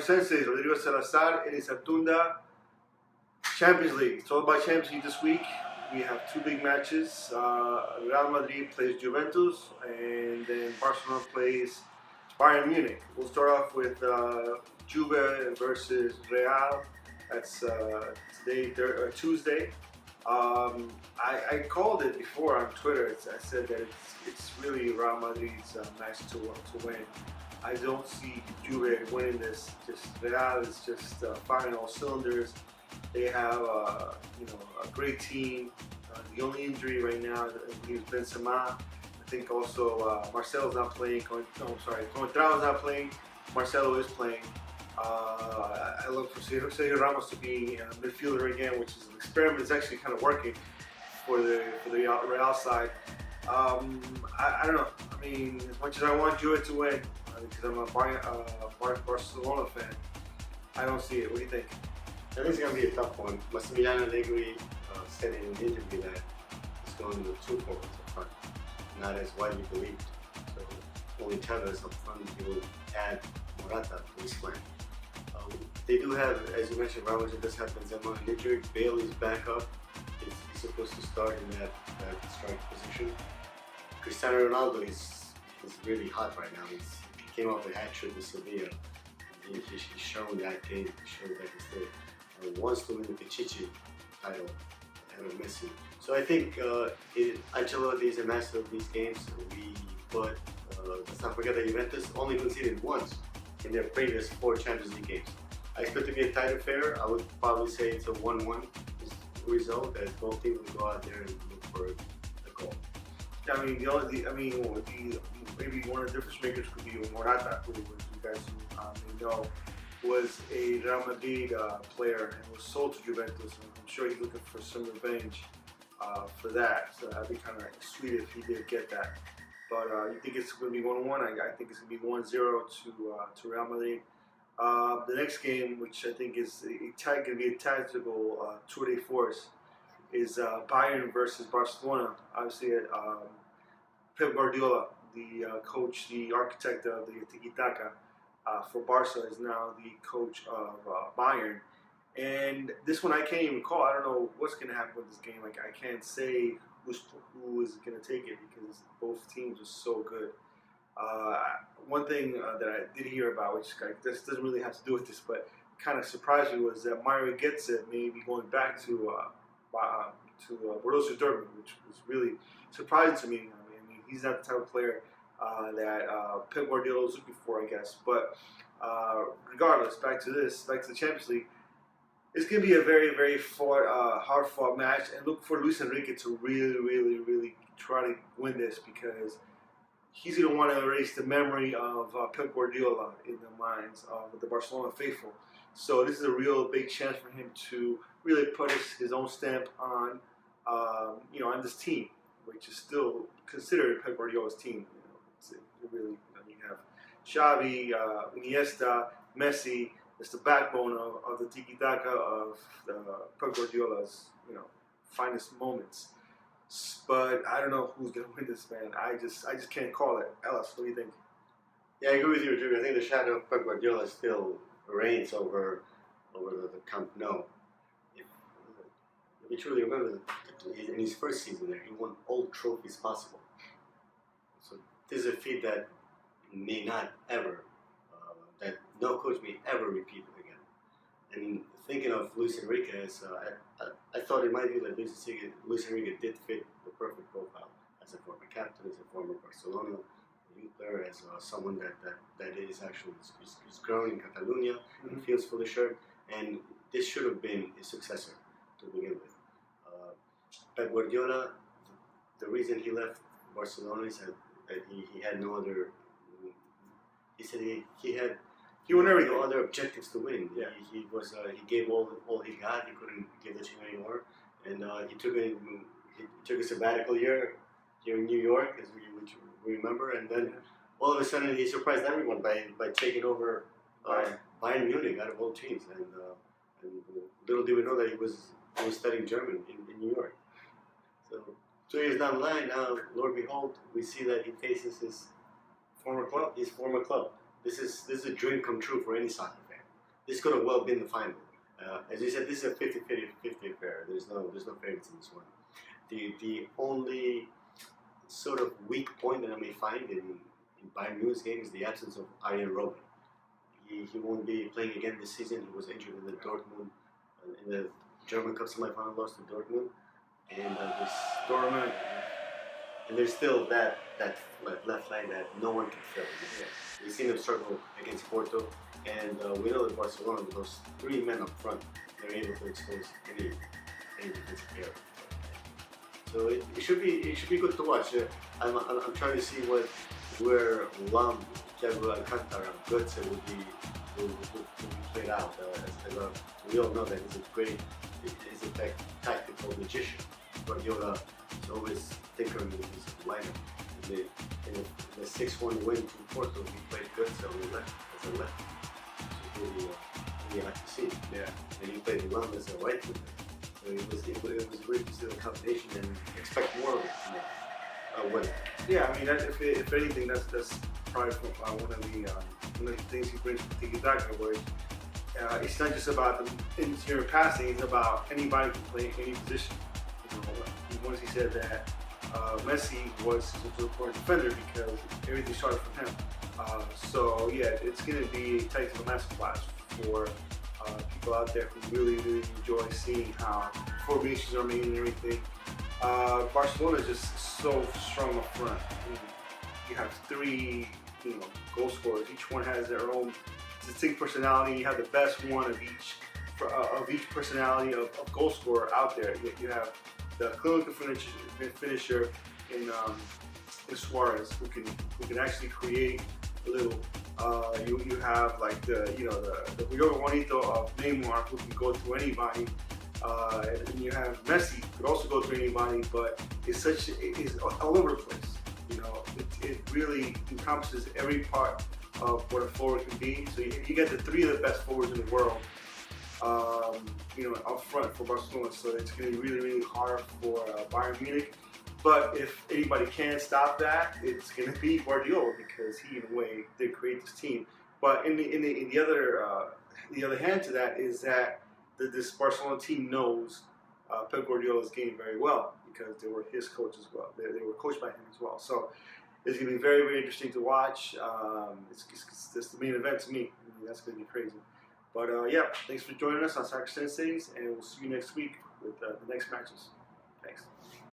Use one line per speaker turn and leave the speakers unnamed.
Barcenses, Rodrigo Salazar, and Satunda. Champions League. It's all about Champions League this week. We have two big matches. Real Madrid plays Juventus, and then Barcelona plays Bayern Munich. We'll start off with Juve versus Real. That's today, Tuesday. I called it before on Twitter. I said that it's really Real Madrid's match to win. I don't see Juve winning this. Just Real is just firing all cylinders. They have a great team. The only injury right now is Benzema. I think also Marcelo's not playing. Contrao's not playing. Marcelo is playing. I look for Sergio Ramos to be a midfielder again, which is an experiment. It's actually kind of working for the Real side. I don't know. I mean, as much as I want Juve to win, because I'm a Barcelona fan, I don't see it. What do you think?
I think it's going to be a tough one. Massimiliano Allegri said in an interview that it's going to two forwards up front, not as widely believed. So only Tevez up front, he will add Morata to his plan. They do have, as you mentioned, Ramos does have Benzema injured. Bale is back up. He's supposed to start in that strike position. Cristiano Ronaldo is really hot right now. He came off a hat-trick with Sevilla. He's shown that game, showed that he still wants to win the Pichichi title ahead of Messi. So I think Ancelotti is a master of these games. But let's not forget that Juventus only conceded once in their previous 4 Champions League games. I expect it to be a tight affair. I would probably say it's a 1-1 result, as both teams will go out there and look for a goal.
I mean, maybe one of the difference makers could be Morata, who you guys may know was a Real Madrid player and was sold to Juventus. And I'm sure he's looking for some revenge for that. So that'd be kind of sweet if he did get that. But you think it's going to be 1-1? I think it's going to be 1-0 to Real Madrid. The next game, which I think is going to be a tactical tour de force, is Bayern versus Barcelona. Obviously, Pep Guardiola, the coach, the architect of the tiki-taka for Barca, is now the coach of Bayern. And this one I can't even call. I don't know what's going to happen with this game. Like, I can't say who is going to take it because both teams are so good. One thing that I did hear about, which this doesn't really have to do with this, but kind of surprised me, was that Mario Götze may be going back to Borussia Dortmund, which was really surprising to me. I mean, he's not the type of player that Pep Guardiola was looking for, I guess. But regardless, back to the Champions League. It's going to be a very, very hard-fought match, and look for Luis Enrique to really, really, really try to win this, because he's going to want to erase the memory of Pep Guardiola in the minds of the Barcelona faithful. So this is a real big chance for him to really put his own stamp on, on this team, which is still considered Pep Guardiola's team. It's really, you have Xavi, Iniesta, Messi. It's the backbone of the tiki-taka of Pep Guardiola's, finest moments. But I don't know who's going to win this, man. I just can't call it. Ellis, what do you think?
Yeah, I agree with you, Drew. I think the shadow of Pep Guardiola still reigns over the Camp Nou. If you truly remember, in his first season there, he won all trophies possible. So this is a feat that may not ever, that no coach may ever repeat it again. And thinking of Luis Enrique, I thought it might be that Luis Enrique did fit the perfect profile as a former captain, as a former Barcelona youth player, as someone that is actually is grown in Catalonia and feels for the shirt. And this should have been his successor to begin with. Pep Guardiola, the reason he left Barcelona is that he had no other. He said he won everything. No other objectives to win. Yeah. He gave all he got. He couldn't give the team anymore, and he took a sabbatical year here in New York, as we remember, and then all of a sudden he surprised everyone by taking over Bayern Munich out of all teams, and little did we know that he was studying German in New York. So 2 years down the line, now, Lord behold, we see that he faces his former club. This is a dream come true for any soccer fan. this could have well been the final. As you said, this is a 50-50 affair. There's no favorites in this one. The only sort of weak point that I may find in Bayern Munich's game is the absence of Arjen Robben. He won't be playing again this season. He was injured in the Dortmund in the German Cup semi-final loss to Dortmund, and there's still that left flank that no one can fill. Yeah. We've seen him struggle against Porto, and we know that Barcelona, with those 3 men up front, they're able to expose any defensive player. So it should be good to watch. I'm trying to see where Lam, Thiago Alcantara, Götze will be played out. We all know that he's a tactical magician. Guardiola is always tinkering with his lineup. In the 6-1 win to Porto, he played Götze on the left as a left, which is really hard to see.
Yeah.
And he played Lam as a right winger. So it was really still a combination, and expect more of it.
Yeah, I mean, if anything, that's probably one of the things he brings to tiki-taka, where it's not just about the interior passing; it's about anybody can play any position. Once he said that Messi was such an important defender because everything started from him. So yeah, it's going to be a tight little masterclass for people out there who really enjoy seeing how formations are made and everything. Barcelona is just so strong up front. I mean, you have 3, goal scorers. Each one has their own distinct personality. You have the best one of each personality of goal scorer out there. You have the clinical finisher in Suarez, who can actually create a little. You have like the Rio Juanito of Neymar, who can go through anybody. And you have Messi, who could also go through anybody, but it's all over the place. It really encompasses every part of what a forward can be. So you get the 3 of the best forwards in the world, up front for Barcelona. So it's going to be really hard for Bayern Munich. But if anybody can stop that, it's going to be Guardiola, because he, in a way, did create this team. But in the other hand to that is that this Barcelona team knows Pep Guardiola's game very well, because they were his coach as well. They were coached by him as well. So it's going to be very interesting to watch. It's the main event to me. I mean, that's going to be crazy. But yeah, thanks for joining us on Soccer Senseis, and we'll see you next week with the next matches. Thanks.